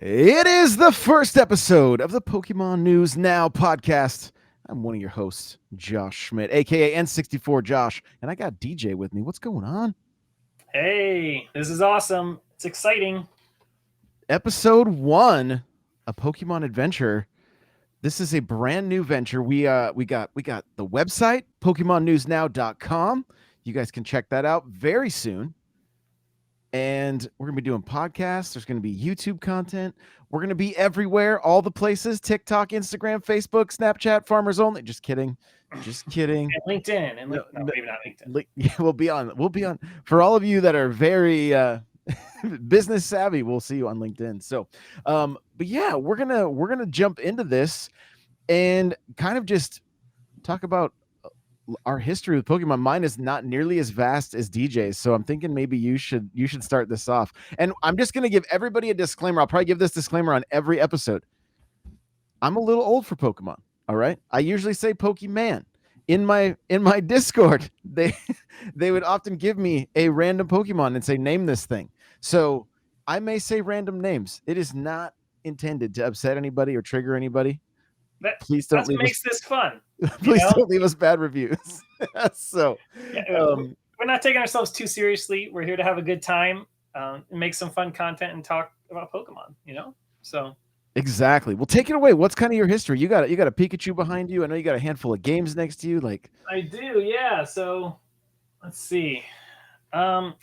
It is the first episode of the Pokemon News Now podcast. I'm one of your hosts, Josh Schmidt, aka N64 Josh, and I got DJ with me. What's going on? Hey, this is awesome. It's exciting. Episode 1, a Pokemon adventure. This is a brand new venture. We got the website, pokemonnewsnow.com. You guys can check that out very soon. And we're going to be doing podcasts. There's going to be YouTube content. We're going to be everywhere, all the places: TikTok, Instagram, Facebook, Snapchat, Farmers Only. Just kidding. Just kidding. And LinkedIn and No, no, no, maybe not LinkedIn. yeah, we'll be on for all of you that are very business savvy. We'll see you on LinkedIn. So but yeah, we're gonna jump into this and kind of just talk about our history with Pokemon. Mine is not nearly as vast as DJ's, so I'm thinking maybe you should start this off. And I'm just gonna give everybody a disclaimer. I'll probably give this disclaimer on every episode. I'm a little old for Pokemon. All right, I usually say Pokemon in my Discord. They would often give me a random Pokemon and say name this thing. So I may say random names. It is not intended to upset anybody or trigger anybody. That Please don't that leave us. makes this fun. You Please know, don't leave us bad reviews. So, yeah, um, we're not taking ourselves too seriously. We're here to have a good time, and make some fun content and talk about Pokemon. So exactly. Well, take it away. What's kind of your history? You got a Pikachu behind you. I know you got a handful of games next to you. Like, I do, yeah. So let's see. Um,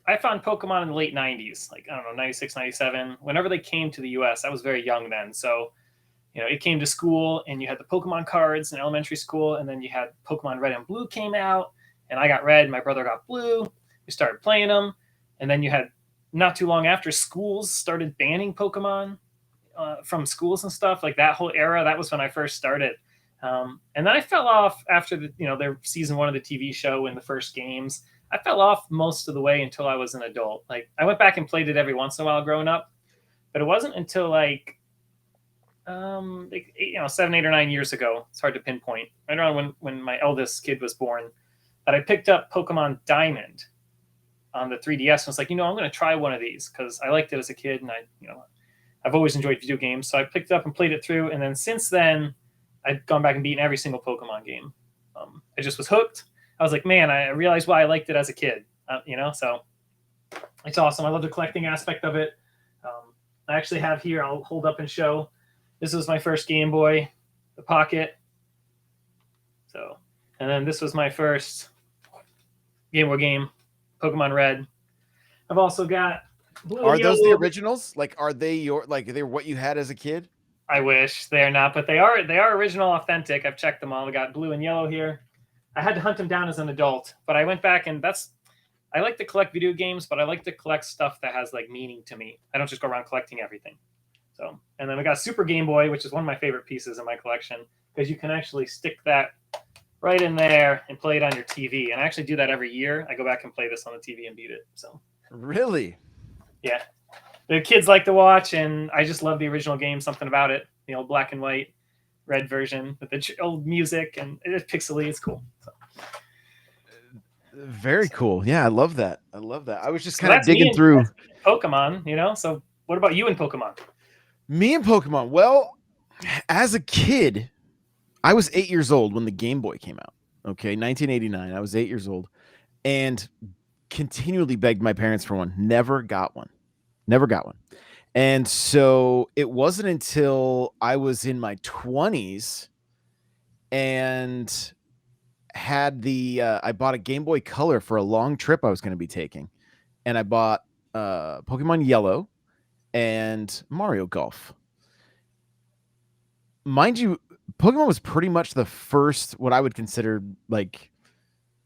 I found Pokemon in the late '90s, like I don't know, '96, '97. Whenever they came to the U.S., I was very young then, so it came to school and you had the Pokemon cards in elementary school, and then you had Pokemon Red and Blue came out, and I got Red, my brother got Blue. We started playing them, and then you had not too long after schools started banning Pokemon from schools and stuff like that whole era. That was when I first started, and then I fell off after their season one of the TV show and the first games. I fell off most of the way until I was an adult. Like I went back and played it every once in a while growing up, but it wasn't until like 7, 8, or 9 years ago. It's hard to pinpoint. Right around when my eldest kid was born, that I picked up Pokemon Diamond on the 3DS and was like, I'm going to try one of these because I liked it as a kid, and I've always enjoyed video games. So I picked it up and played it through, and then since then, I've gone back and beaten every single Pokemon game. I just was hooked. I was like, man, I realized why I liked it as a kid. So it's awesome. I love the collecting aspect of it. I actually have here. I'll hold up and show. This was my first Game Boy, the Pocket. So, and then this was my first Game Boy game, Pokemon Red. I've also got Blue are and those the Yellow. originals? Like, are they they're what you had as a kid? I wish they're not, but they are original, authentic. I've checked them all. We got Blue and Yellow here. I had to hunt them down as an adult, but I went back, and I like to collect video games, but I like to collect stuff that has like meaning to me. I don't just go around collecting everything. So, and then we got Super Game Boy, which is one of my favorite pieces in my collection because you can actually stick that right in there and play it on your TV. And I actually do that every year. I go back and play this on the TV and beat it. So, Really? yeah, the kids like to watch, and I just love the original game. Something about it, the old black and white red version with the old music, and it's pixely. It's cool. Very cool. Yeah, I love that. I love that. I was just So kind of that's me digging and through Pokemon. So what about you and Pokemon? me and Pokemon. Well, as a kid, I was 8 years old when the Game Boy came out. Okay, 1989. I was 8 years old and continually begged my parents for one. Never got one. Never got one. And so it wasn't until I was in my 20s and had I bought a Game Boy Color for a long trip I was going to be taking. And I bought Pokemon Yellow and Mario Golf. Mind you, Pokemon was pretty much the first, what I would consider like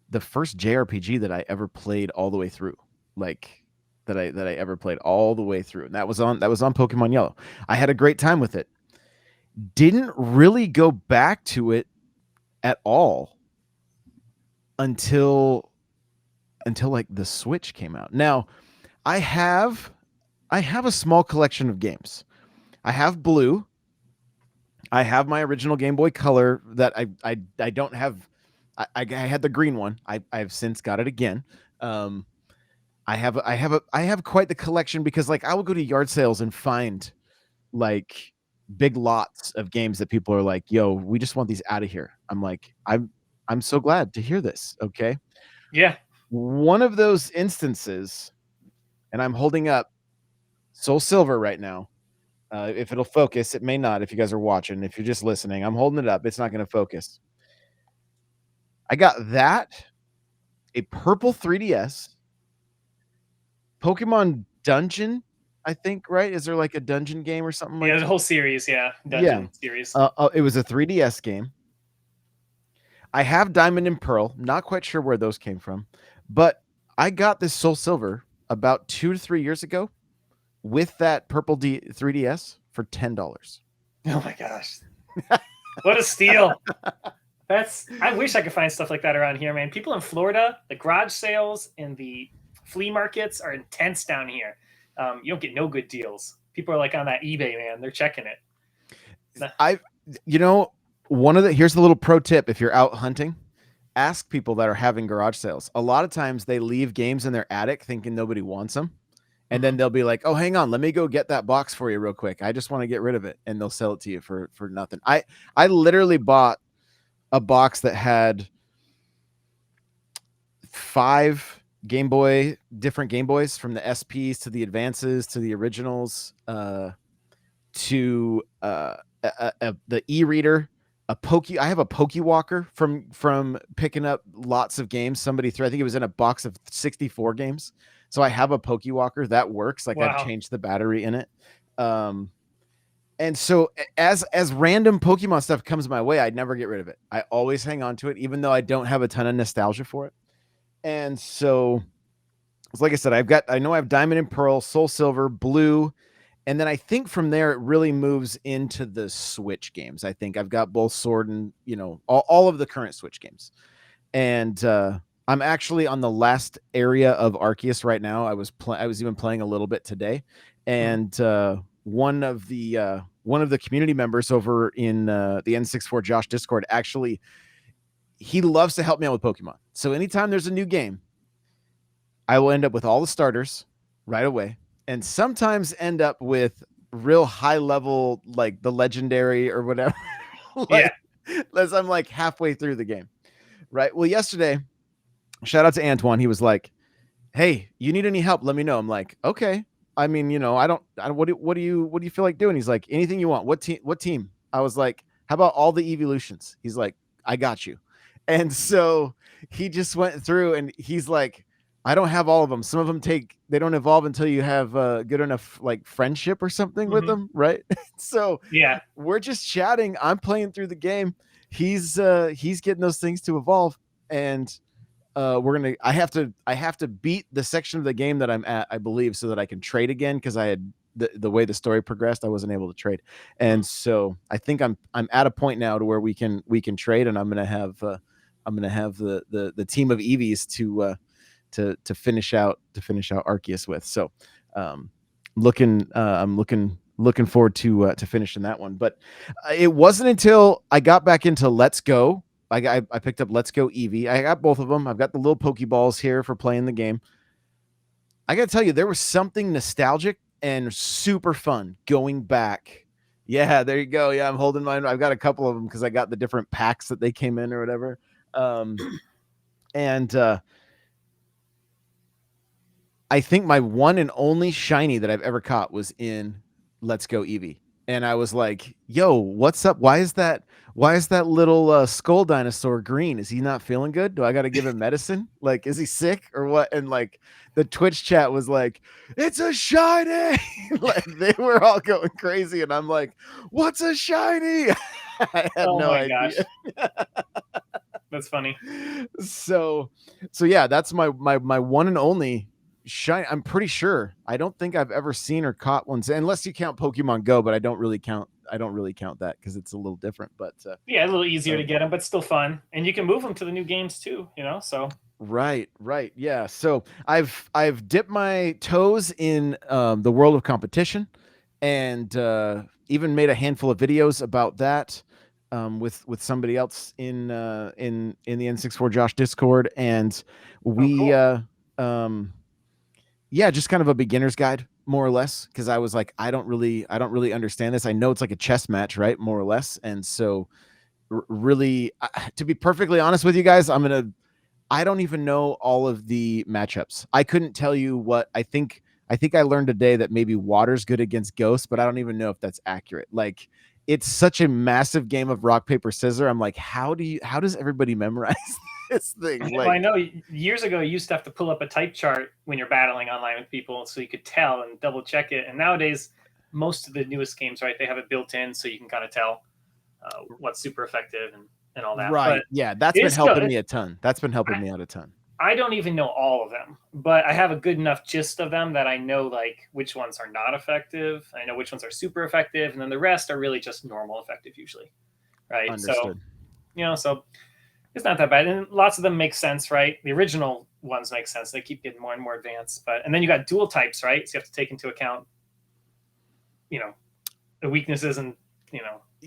the first JRPG that I ever played all the way through. Like that I ever played all the way through. And that was on Pokemon Yellow. I had a great time with it. Didn't really go back to it at all until like the Switch came out. Now, I have a small collection of games. I have Blue. I have my original Game Boy Color that I don't have. I had the green one. I've since got it again. I have quite the collection because like I will go to yard sales and find like big lots of games that people are like, "Yo, we just want these out of here." I'm like, I'm so glad to hear this. Okay. Yeah. One of those instances, and I'm holding up Soul Silver right now. If it'll focus, it may not. If you guys are watching, if you're just listening, I'm holding it up. It's not going to focus. I got that, a purple 3DS, Pokemon Dungeon, I think, right? Is there like a dungeon game or something Yeah, like the that? whole series, yeah, Yeah. dungeon series. It was a 3DS game. I have Diamond and Pearl. Not quite sure where those came from, but I got this Soul Silver about 2 to 3 years ago with that purple 3DS for $10. Oh my gosh, what a steal! I wish I could find stuff like that around here, man. People in Florida, the garage sales and the flea markets are intense down here. You don't get no good deals. People are like on that eBay, man. They're checking it. You know, here's the little pro tip: if you're out hunting, ask people that are having garage sales. A lot of times they leave games in their attic thinking nobody wants them. And then they'll be like, "Oh, hang on, let me go get that box for you real quick. I just want to get rid of it." And they'll sell it to you for nothing. I literally bought a box that had 5 different Game Boys, from the SPs to the Advances to the originals, to the e-reader, I have a Pokewalker from picking up lots of games somebody threw. I think it was in a box of 64 games. So I have a Pokewalker that works. Like, Wow. I've changed the battery in it. And so as random Pokemon stuff comes my way, I'd never get rid of it. I always hang on to it, even though I don't have a ton of nostalgia for it. And so, like I said, I know I have Diamond and Pearl, Soul Silver, Blue, and then I think from there it really moves into the Switch games. I think I've got both Sword and, all of the current Switch games. And I'm actually on the last area of Arceus right now. I was even playing a little bit today, and one of the community members over in the N64 Josh Discord, actually, he loves to help me out with Pokemon. So anytime there's a new game, I will end up with all the starters right away, and sometimes end up with real high level, like the legendary or whatever. As I'm like halfway through the game. Right. Well, yesterday, shout out to Antoine. He was like, "Hey, you need any help? Let me know." I'm like, "Okay." I mean, I don't what do you feel like doing? He's like, "Anything you want." What team? I was like, "How about all the evolutions?" He's like, "I got you." And so he just went through and he's like, "I don't have all of them. Some of them they don't evolve until you have good enough like friendship or something with them." Right. So yeah, we're just chatting. I'm playing through the game. He's getting those things to evolve, and I have to beat the section of the game that I'm at, I believe, so that I can trade again, because I had the way the story progressed, I wasn't able to trade. And so I think I'm at a point now to where we can trade, and I'm gonna have the team of Eevees to finish out Arceus with. So I'm looking forward to finishing that one. But it wasn't until I got back into Let's Go. I picked up Let's Go Eevee. I got both of them. I've got the little Pokeballs here for playing the game. I got to tell you, there was something nostalgic and super fun going back. Yeah, there you go. Yeah, I'm holding mine. I've got a couple of them because I got the different packs that they came in or whatever. And I think my one and only shiny that I've ever caught was in Let's Go Eevee. And I was like, "Yo, what's up? Why is that little skull dinosaur green? Is he not feeling good? Do I got to give him medicine? Like, is he sick or what?" And like the Twitch chat was like, "It's a shiny!" Like, they were all going crazy, and I'm like, "What's a shiny?" I had no idea. Gosh. That's funny. So yeah, that's my one and only shiny. I'm pretty sure. I don't think I've ever seen or caught one, unless you count Pokemon Go, but I don't really count that because it's a little different. But yeah, a little easier to get them, but still fun, and you can move them to the new games too. So right, yeah. So I've dipped my toes in the world of competition, and even made a handful of videos about that with somebody else in the N64 Josh Discord, and we cool. yeah, just kind of a beginner's guide more or less, because I was like, I don't really understand this. I know it's like a chess match, right? More or less. And so really, to be perfectly honest with you guys, I don't even know all of the matchups. I couldn't tell you what I think. I think I learned today that maybe water's good against ghosts, but I don't even know if that's accurate. Like, it's such a massive game of rock, paper, scissors. I'm like, how does everybody memorize this thing? Well, I Like, know years ago you used to have to pull up a type chart when you're battling online with people so you could tell and double check it. And nowadays, most of the newest games, right, they have it built in so you can kind of tell what's super effective and all that. right. But Yeah, that's it been is still, helping me a ton. That's been helping me out a ton. I don't even know all of them, but I have a good enough gist of them that I know like which ones are not effective. I know which ones are super effective, and then the rest are really just normal effective usually, right? So Understood. so it's not that bad, and lots of them make sense, right? The original ones make sense; they keep getting more and more advanced. But and then you got dual types, right? So you have to take into account, the weaknesses and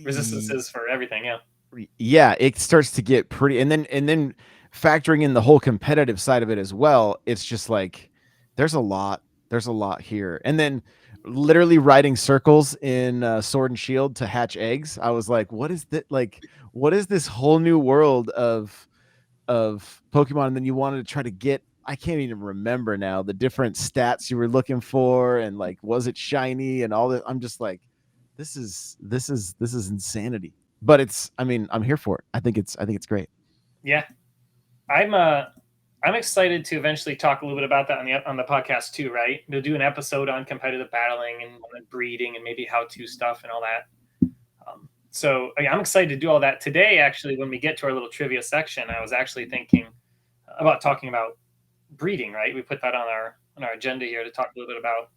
resistances for everything. Yeah. Yeah, it starts to get pretty, and then factoring in the whole competitive side of it as well, it's just like there's a lot here. And then literally riding circles in Sword and Shield to hatch eggs, I was like, what is that? Like, what is this whole new world of Pokemon? And then you wanted to try to get, I can't even remember now, the different stats you were looking for, and like, was it shiny and all that. I'm just like, this is insanity. But I'm here for it. I think it's great. Yeah, I'm excited to eventually talk a little bit about that on the podcast too, right? We'll do an episode on competitive battling and breeding and maybe how-to stuff and all that. So I'm excited to do all that today. Actually, when we get to our little trivia section, I was actually thinking about talking about breeding. Right, we put that on our agenda here to talk a little bit about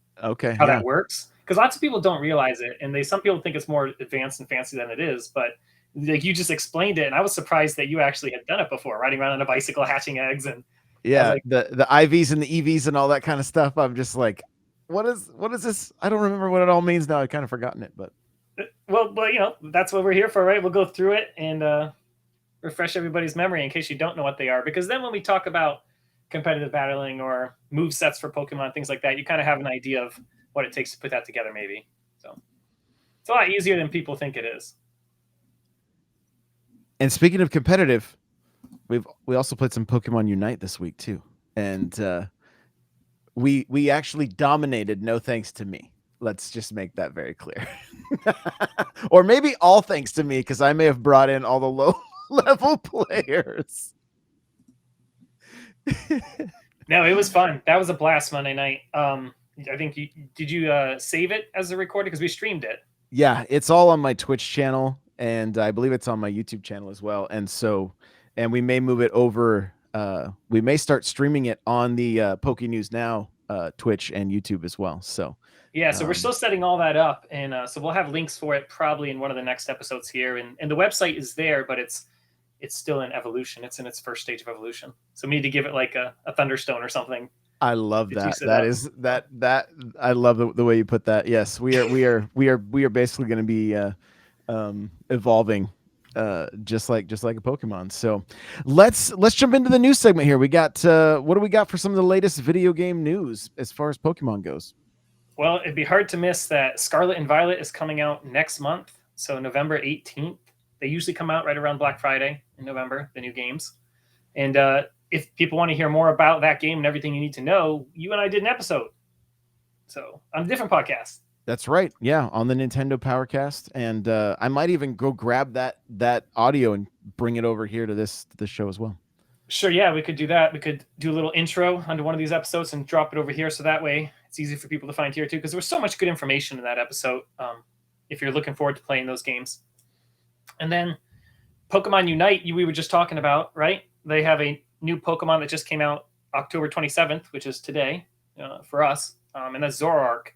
how that works, because lots of people don't realize it, and some people think it's more advanced and fancy than it is. But like, you just explained it, and I was surprised that you actually had done it before, riding around on a bicycle, hatching eggs, and Yeah, like, the IVs and the EVs and all that kind of stuff. I'm just like, what is this? I don't remember what it all means now. I've kind of forgotten it, but well, that's what we're here for, right? We'll go through it and refresh everybody's memory in case you don't know what they are, because then when we talk about competitive battling or move sets for Pokemon, things like that, you kind of have an idea of what it takes to put that together, maybe. So it's a lot easier than people think it is. And speaking of competitive, we also played some Pokemon Unite this week too, and we actually dominated. No thanks to me. Let's just make that very clear. Or maybe all thanks to me, because I may have brought in all the low level players. No, it was fun. That was a blast Monday night. I think did you save it as a recording, because we streamed it? Yeah, it's all on my Twitch channel, and I believe it's on my YouTube channel as well. And we may move it over. We may start streaming it on the pokemonnews now Twitch and YouTube as well. So yeah, so we're still setting all that up, and so we'll have links for it probably in one of the next episodes here. And the website is there, but it's still in evolution. It's in its first stage of evolution. So we need to give it like a Thunderstone or something. I love that. That I love the way you put that. Yes, we are basically going to be evolving just like a Pokemon. So let's jump into the news segment here. We got what do we got for some of the latest video game news as far as Pokemon goes? Well, it'd be hard to miss that Scarlet and Violet is coming out next month, so November 18th. They usually come out right around Black Friday in November, the new games. And if people want to hear more about that game and everything you need to know, you and I did an episode, so on a different podcast. That's right. Yeah, on the Nintendo Powercast, and I might even go grab that audio and bring it over here to this show as well. Sure, yeah, we could do that. We could do a little intro onto one of these episodes and drop it over here, so that way it's easy for people to find here too, because there was so much good information in that episode. If you're looking forward to playing those games. And then Pokemon Unite, we were just talking about, right? They have a new Pokemon that just came out October 27th, which is today for us, and that's Zoroark.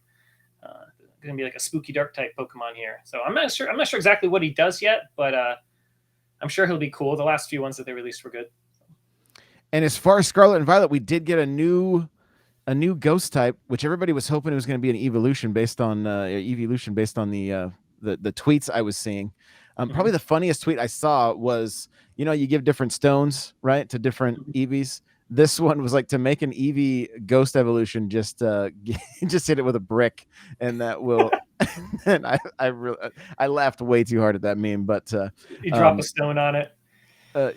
Going to be like a spooky dark type Pokemon here. So I'm not sure exactly what he does yet, but I'm sure he'll be cool. The last few ones that they released were good. And as far as Scarlet and Violet, we did get a new ghost type, which everybody was hoping it was going to be an evolution based on the tweets I was seeing. Probably the funniest tweet I saw was, you give different stones, right, to different EVs. this one was like to make an Eevee ghost evolution, just just hit it with a brick, and that will. And I laughed way too hard at that meme, but You drop a stone on it.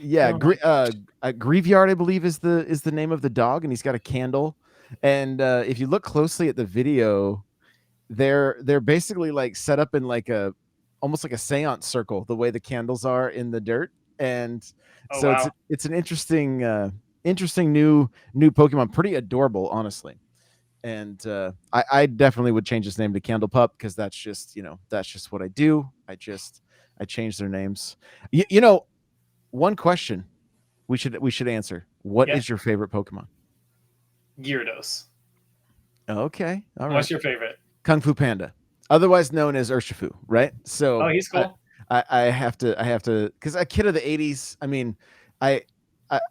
yeah, Oh my gosh. Grieveyard, I believe, is the name of the dog, and he's got a candle. And if you look closely at the video, they're basically like set up in like a almost like a seance circle, the way the candles are in the dirt. And Oh so wow. it's an interesting new Pokemon, pretty adorable, honestly. And I definitely would change his name to Candle Pup, because that's just that's just what I do. I change their names. One question we should answer: what Yeah. is your favorite Pokemon? Gyarados. Okay, all right. What's your favorite? Kung Fu Panda, otherwise known as Urshifu, right? Oh, So he's cool. I have to, because a kid of the '80s. I mean, I,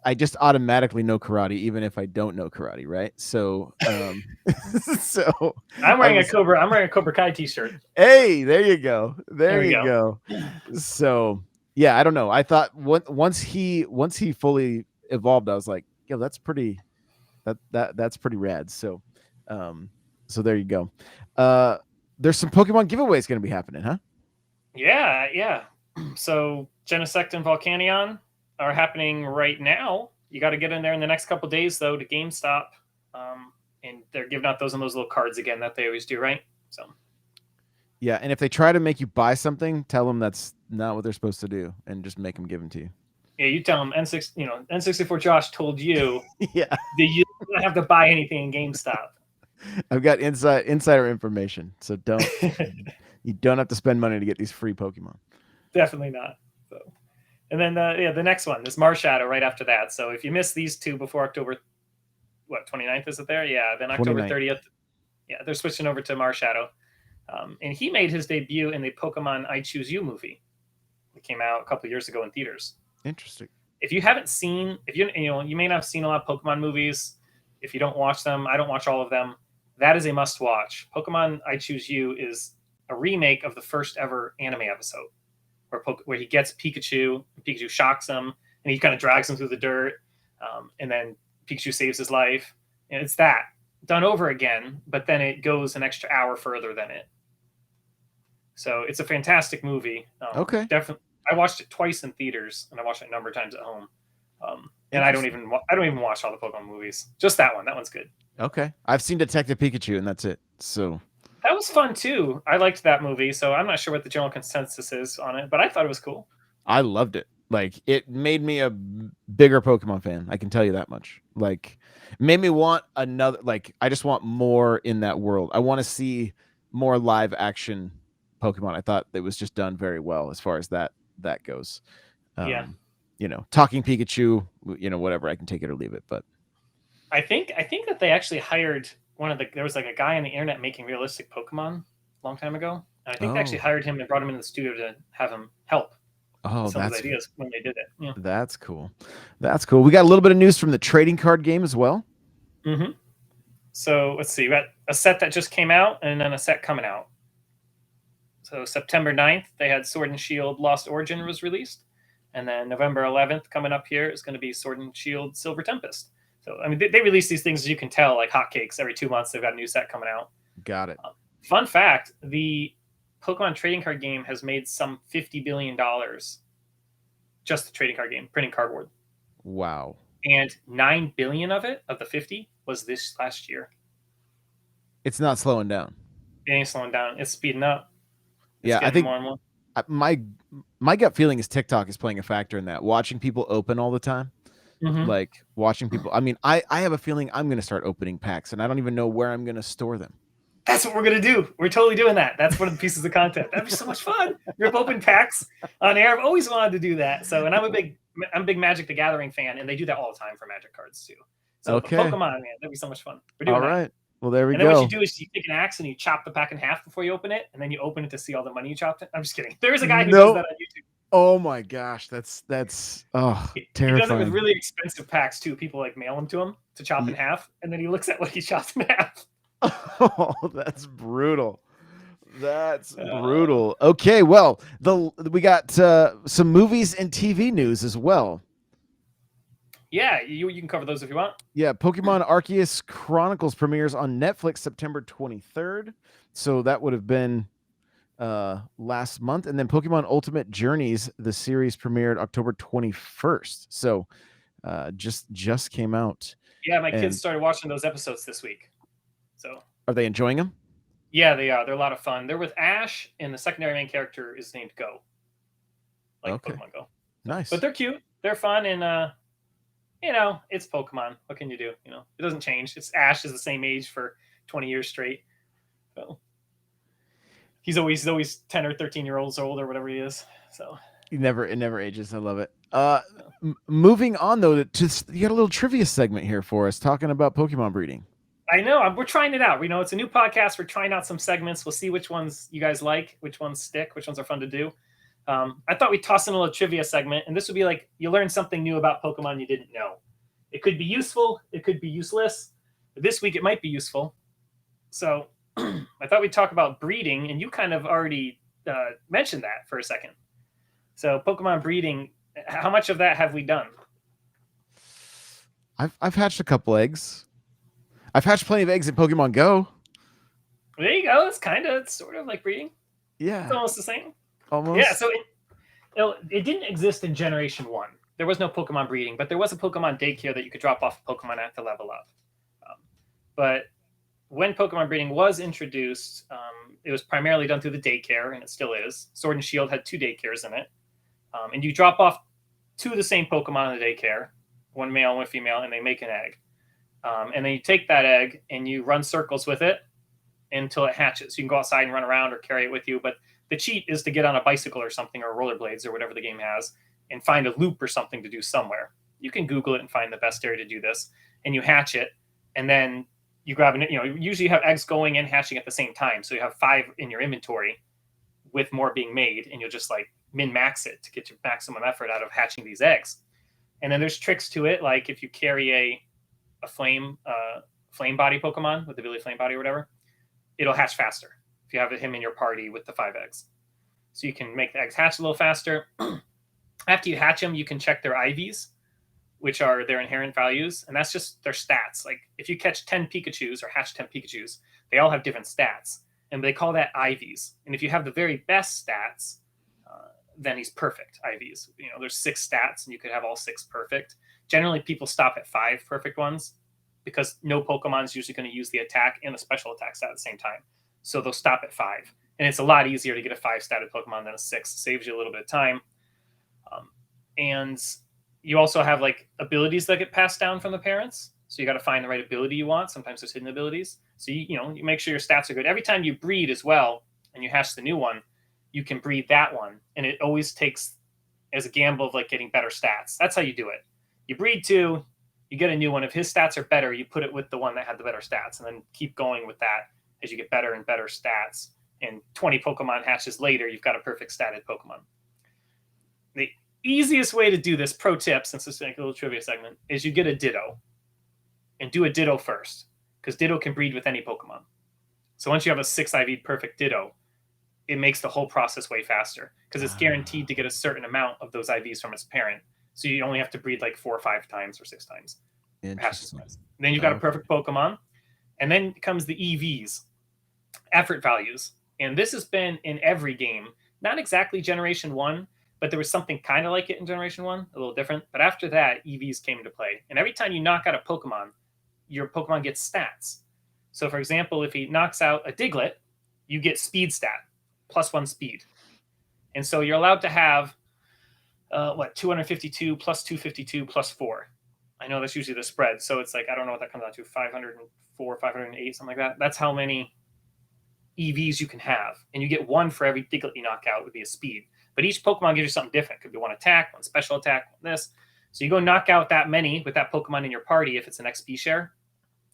I just automatically know karate, even if I don't know karate, right? So so I'm I wearing a was, Cobra. I'm wearing a Cobra Kai T-shirt. hey, there you go, There there we you go. go. So yeah, I don't know. I thought once he fully evolved, I was like, yo, that's pretty that's pretty rad. So um so there you go. Uh there's some Pokemon giveaways going to be happening, huh? Yeah, yeah. So Genesect and Volcanion are happening right now. You got to get in there in the next couple days, though, to GameStop, and they're giving out those little cards again that they always do, right? So Yeah, and if they try to make you buy something, tell them that's not what they're supposed to do, and just make them give them to you. yeah, you tell them N64 Josh told you Yeah, that you don't have to buy anything in GameStop. I've got insider information, so you don't have to spend money to get these free Pokemon. Definitely not. So, and then the next one is Marshadow right after that. So if you miss these two before October, what 29th is it there? Yeah, then October 29th. 30th. Yeah, they're switching over to Marshadow. And he made his debut in the Pokemon I Choose You movie. It came out a couple years ago in theaters. Interesting. If you haven't seen, if you may not have seen a lot of Pokemon movies. If you don't watch them, I don't watch all of them. That is a must watch. Pokemon I Choose You is a remake of the first ever anime episode where he gets Pikachu, Pikachu shocks him, and he kind of drags him through the dirt, and then Pikachu saves his life. And it's that done over again, but then it goes an extra hour further than it. So it's a fantastic movie. Okay. Definitely, I watched it twice in theaters, and I watched it a number of times at home. And I don't even watch all the Pokemon movies. Just that one. That one's good. Okay, I've seen Detective Pikachu, and that's it. So that was fun too. I liked that movie, so I'm not sure what the general consensus is on it, but I thought it was cool. I loved it. Like, it made me a bigger Pokemon fan. I can tell you that much. Like, made me want another. Like, I just want more in that world. I want to see more live action Pokemon. I thought it was just done very well as far as that goes. Yeah. Talking Pikachu. Whatever. I can take it or leave it. But I think that they actually hired there was like a guy on the internet making realistic Pokemon a long time ago. And I think they actually hired him and brought him into the studio to have him help. Some of those ideas when they did it. Yeah. That's cool. That's cool. We got a little bit of news from the trading card game as well. Mm-hmm. So let's see. We got a set that just came out and then a set coming out. So September 9th, they had Sword and Shield Lost Origin was released. And then November 11th, coming up here, is going to be Sword and Shield Silver Tempest. So, I mean, they release these things, as you can tell, like hotcakes. Every 2 months, they've got a new set coming out. Got it. Fun fact, the Pokemon trading card game has made some $50 billion. Just the trading card game, printing cardboard. Wow. And 9 billion of the 50 was this last year. It's not slowing down. It ain't slowing down. It's speeding up. It's I think more and more. My gut feeling is TikTok is playing a factor in that. Watching people open all the time. Mm-hmm. Like watching people. I mean, I have a feeling I'm going to start opening packs, and I don't even know where I'm going to store them. That's what we're going to do. We're totally doing that. That's one of the pieces of content. That'd be so much fun. Rip open packs on air. I've always wanted to do that. So, and I'm a big Magic the Gathering fan, and they do that all the time for Magic cards too. So okay. Pokemon, man, that'd be so much fun. We're doing all right. Well, there we go. And then what you do is you take an axe and you chop the pack in half before you open it, and then you open it to see all the money you chopped. I'm just kidding. There's a guy who does that on YouTube. Oh my gosh, that's terrifying. He does it with really expensive packs too. People like mail them to him to chop in half, and then he looks at what he chopped in half. Oh, that's brutal. That's brutal. Okay, well, we got some movies and TV news as well. Yeah, you can cover those if you want. Yeah, Pokemon Arceus Chronicles premieres on Netflix September 23rd. So that would have been last month. And then Pokemon Ultimate Journeys, the series premiered October 21st. So just came out. Yeah, my kids And started watching those episodes this week. So are they enjoying them? yeah, they are. They're a lot of fun. They're with Ash, and the secondary main character is named Go, like Okay. Pokemon Go. Nice. But they're cute. They're fun, and it's Pokemon. What can you do? It doesn't change. It's Ash is the same age for 20 years straight. So he's always 10 or 13-year-olds old or whatever he is. So it never ages. I love it. Moving on though, you got a little trivia segment here for us talking about Pokemon breeding. I know we're trying it out. It's a new podcast. We're trying out some segments. We'll see which ones you guys like, which ones stick, which ones are fun to do. I thought we'd toss in a little trivia segment, and this would be like you learn something new about Pokemon you didn't know. It could be useful. It could be useless. But this week it might be useful. So I thought we'd talk about breeding, and you kind of already mentioned that for a second. So Pokemon breeding, how much of that have we done? I've hatched a couple eggs. I've hatched plenty of eggs in Pokemon Go. There you go. It's sort of like breeding. Yeah. It's almost the same. Almost. Yeah, so it didn't exist in Generation 1. There was no Pokemon breeding, but there was a Pokemon daycare that you could drop off a Pokemon at to level up. But when Pokemon breeding was introduced, it was primarily done through the daycare, and it still is. Sword and Shield had 2 daycares in it. And you drop off 2 of the same Pokemon in the daycare, one male, one female, and they make an egg. And then you take that egg and you run circles with it until it hatches. You can go outside and run around or carry it with you, but the cheat is to get on a bicycle or something, or rollerblades or whatever the game has, and find a loop or something to do somewhere. You can Google it and find the best area to do this, and you hatch it, and then you grab it. Usually you have eggs going and hatching at the same time, so you have 5 in your inventory with more being made, and you'll just like min-max it to get your maximum effort out of hatching these eggs. And then there's tricks to it, like if you carry a flame body Pokemon with the ability Flame Body or whatever, it'll hatch faster if you have him in your party with the 5 eggs. So you can make the eggs hatch a little faster. After you hatch them, you can check their IVs, which are their inherent values, and that's just their stats. Like if you catch 10 Pikachus or hatch 10 Pikachus, they all have different stats, and they call that IVs. And if you have the very best stats, then he's perfect IVs. There's 6 stats, and you could have all 6 perfect. Generally, people stop at 5 perfect ones because no Pokemon is usually going to use the attack and the special attack stat at the same time. So they'll stop at 5. And it's a lot easier to get a 5-statted Pokemon than a 6. It saves you a little bit of time. And you also have like abilities that get passed down from the parents. So you got to find the right ability you want. Sometimes there's hidden abilities. So you make sure your stats are good. Every time you breed as well, and you hatch the new one, you can breed that one. And it always takes as a gamble of like getting better stats. That's how you do it. You breed 2, you get a new one. If his stats are better, you put it with the one that had the better stats, and then keep going with that as you get better and better stats. And 20 Pokemon hatches later, you've got a perfect statted Pokemon. The easiest way to do this, pro tip, since this is like a little trivia segment, is you get a Ditto and do a Ditto first, because Ditto can breed with any Pokemon. So once you have a 6 IV perfect Ditto, it makes the whole process way faster because it's guaranteed to get a certain amount of those IVs from its parent. So you only have to breed like 4 or 5 times or 6 times. Interesting. Then you've got a perfect Pokemon. And then comes the EVs, effort values. And this has been in every game. Not exactly Generation 1, but there was something kind of like it in Generation 1, a little different. But after that, EVs came into play. And every time you knock out a Pokemon, your Pokemon gets stats. So for example, if he knocks out a Diglett, you get speed stat, +1 speed. And so you're allowed to have 252 plus 252 plus 4. I know that's usually the spread. So it's like, I don't know what that comes out to, 504, 508, something like that. That's how many EVs you can have. And you get 1 for every Diglett you knock out would be a speed. But each Pokemon gives you something different. It could be 1 attack, 1 special attack, this. So you go knock out that many with that Pokemon in your party if it's an XP share.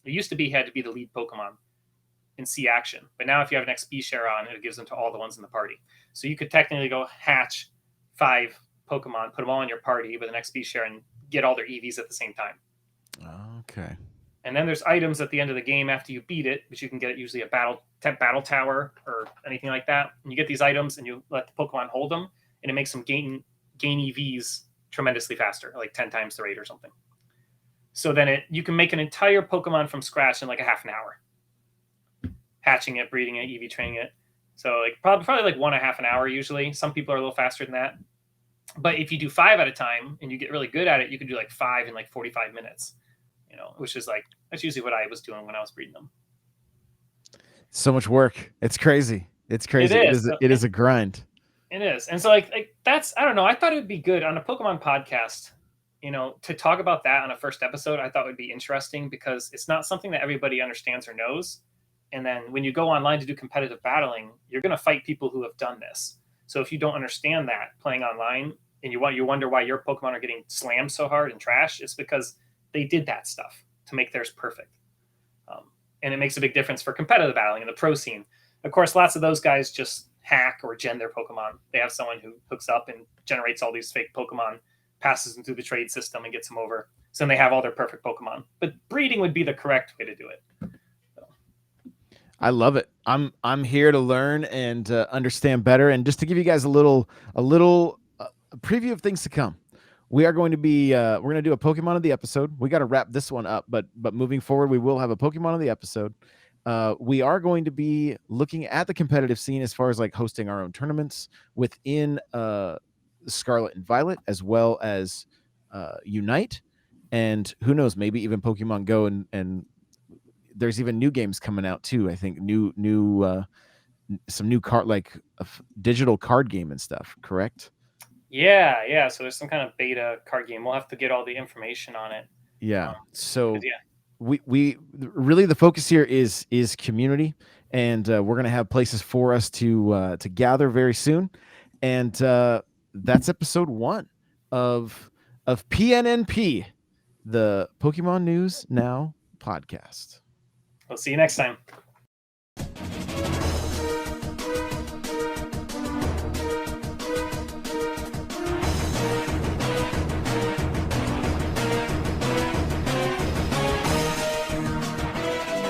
It used to be had to be the lead Pokemon in C action. But now if you have an XP share on, it gives them to all the ones in the party. So you could technically go hatch 5 Pokemon, put them all in your party with an XP share, and get all their EVs at the same time. Okay. And then there's items at the end of the game after you beat it, which you can get at usually a battle tower or anything like that. And you get these items and you let the Pokemon hold them, and it makes them gain EVs tremendously faster, like 10 times the rate or something. So then you can make an entire Pokemon from scratch in like a half an hour, hatching it, breeding it, EV training it. So like probably like 1.5 an hour usually. Some people are a little faster than that. But if you do 5 at a time and you get really good at it, you can do like 5 in like 45 minutes, which is like, that's usually what I was doing when I was breeding them. So much work. It's crazy. It's crazy. It is a grind. It is. And so like that's, I don't know. I thought it would be good on a Pokemon podcast, to talk about that on a first episode. I thought would be interesting because it's not something that everybody understands or knows. And then when you go online to do competitive battling, you're going to fight people who have done this. So if you don't understand that playing online and you wonder why your Pokemon are getting slammed so hard and trash, it's because they did that stuff to make theirs perfect. And it makes a big difference for competitive battling in the pro scene. Of course, lots of those guys just hack or gen their Pokemon. They have someone who hooks up and generates all these fake Pokemon, passes them through the trade system and gets them over. So then they have all their perfect Pokemon. But breeding would be the correct way to do it. I love it. I'm here to learn and understand better, and just to give you guys a little preview of things to come. We are going to be we're going to do a Pokemon of the episode. We got to wrap this one up, but moving forward, we will have a Pokemon of the episode. We are going to be looking at the competitive scene as far as like hosting our own tournaments within Scarlet and Violet, as well as Unite, and who knows, maybe even Pokemon Go, and there's even new games coming out too. I think some new card, like a digital card game and stuff. Correct? Yeah. So there's some kind of beta card game. We'll have to get all the information on it. Yeah. So we really, the focus here is community, and we're gonna have places for us to gather very soon, and that's episode 1 of PNNP, the Pokemon News Now podcast. We'll see you next time.